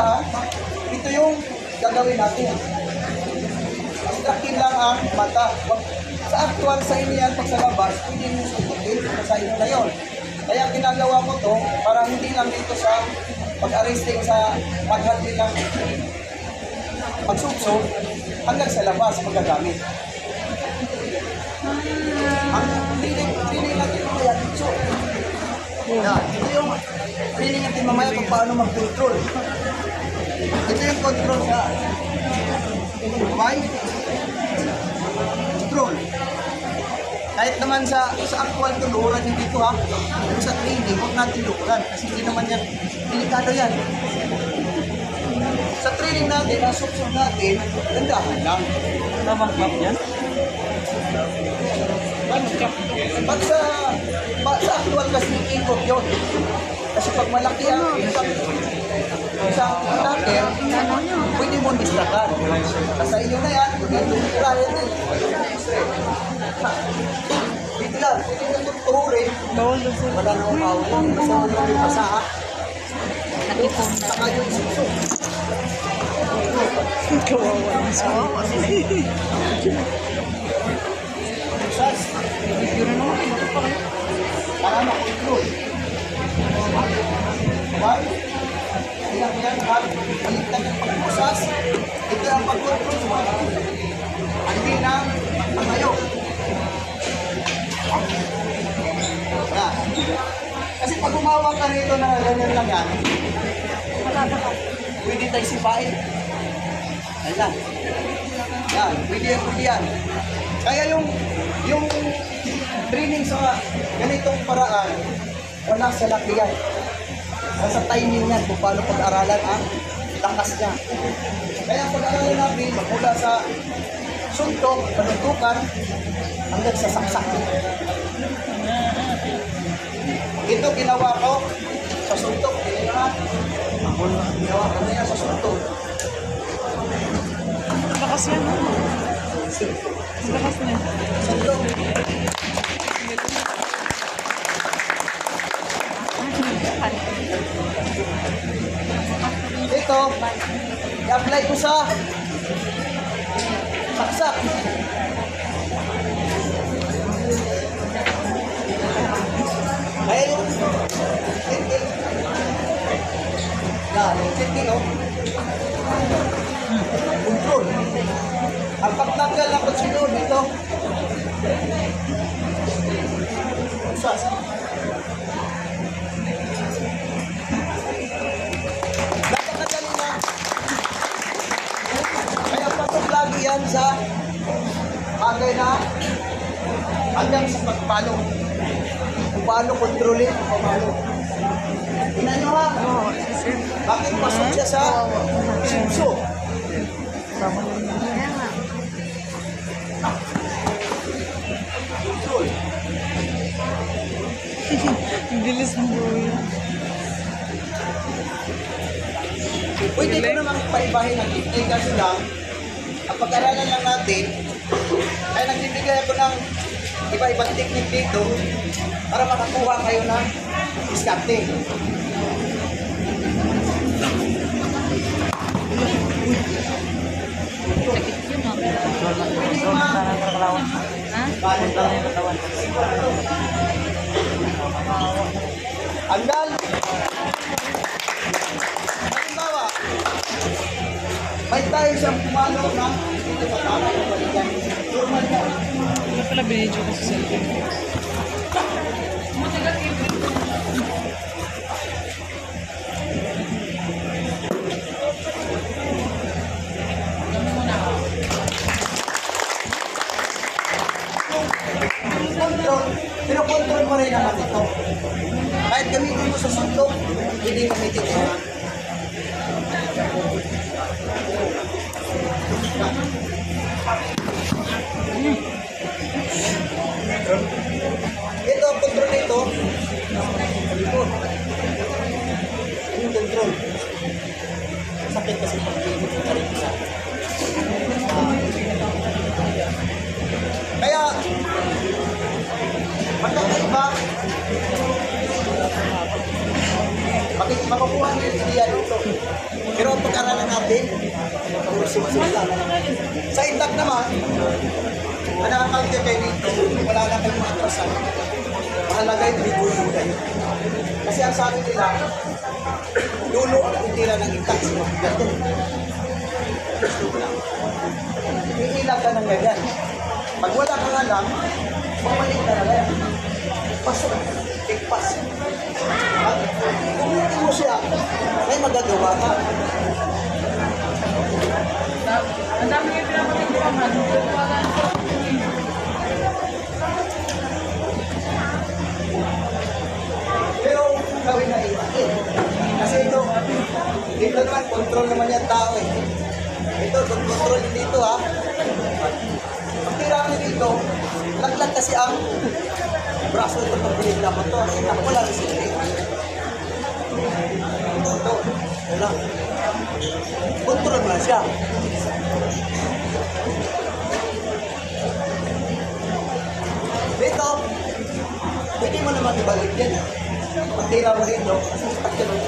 unahan, ito yung gagawin natin. Abstrakin lang ang mata. Sa actual sa inyo yan, pag sa labas, pwede nyo sukutin sa inyo na yun. Kaya ginagawa ko to para hindi lang dito sa pag-arresting sa paghandin ng pagsubsob hanggang sa labas magagamit. Ang training natin mamaya dito. Yan, ito yung training natin mamaya kung paano mag-control. Ito yung control sa control. Kahit naman sa actual tuluran yung dito ha, pero sa training, huwag natin lukuran kasi hindi naman yan, delikado yan. Sa training natin, nasubsob natin, gandahan lang. Tamang clap yan? Pag sa actual kasi ikot yun. Kasi pag malaki ang isang attacker, pwede mo distrakan. Sa inyo na yan, dito yan, pwede mo tuturin. Wala na umawin. Basta mo yung pasaha. Saka yung suso. Kawawa ng sawa. Sas. Para makontrol. Why? Ilang yan, baliktad ng pagpusas. Ito ang pag-control mo. Hindi na patayo. Yan. Kasi pag umawak ka rito na ganyan lang yan, pwede tayo sipain. Ayan lang. Yan, pwede yan. Kaya yung training sa ganitong paraan, wala sa laki yan. Nasa timing yan kung paano pag-aralan ang lakas niya. Kaya pag-aralan natin, magmula sa suntok, panuntukan, hanggang sa saksak. Ito ginawa ko sa suntok. Ginawa ko niya sa suntok. Lakas yan, ha? Lakas na yan. Suntok. Ito, i-apply ko sa saksak. Kaya yung thinking. Yan, yung thinking, oh. Control. Ang pagtanggal ng kutsilyon dito. Usas. Napakadali na. Kaya patok lagi yan sa bagay na hanggang sa pagpalo. Kung paano kontrolin ang pamalo. Tingnan nyo ha. Bakit pasok siya sa sipso? Control. Bilis mo buhay. Pwede ko naman paibahin ang technique kasi lang ang pag-aralan lang natin ay nagbibigay ako ng iba-ibang technique dito para makakuha kayo ng diskarte. Andal! Halimbawa, may tayo siyang pumalo na dito sa tama yung balikan. Normal yan. Ano pala binidyo ko sa cellphone? Pero control mo rin naman ito. Kahit gamitin mo sa suntok, hindi gamitin ito. Ito ang control nito. Yung control. Sakit kasi pag-ibig ka rin isa. Kaya, magkakaiba, makukuha niyo yung idea dito. Pero natin. Sa itak naman, ang nakakangkir kayo dito, wala na kayong mga atrasan. Mahalaga yung bigulo kayo. Kasi ang sabi nila, dulo ang titira ng itak sa mga gato. Iilang ka ng ganyan. Pag wala kang alam, mamalik ka na lang. Pasok, take pass. Kung hindi mo siya, may magagawa ka. Ang dami yung pinapakinggan. Pero kung gawin na iba, kasi dito naman, control naman yung tao eh. Ito, control din dito ha. Ang tira mo dito, laglag kasi ang braso ito pag bilig na motor. Ako wala rin sila eh. Ito, wala. Control mo na siya. Dito, pwede mo naman ibalik yan. Pag tira mo dito, pag ganun,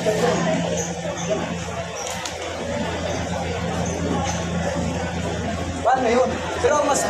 paano yun? Pero mas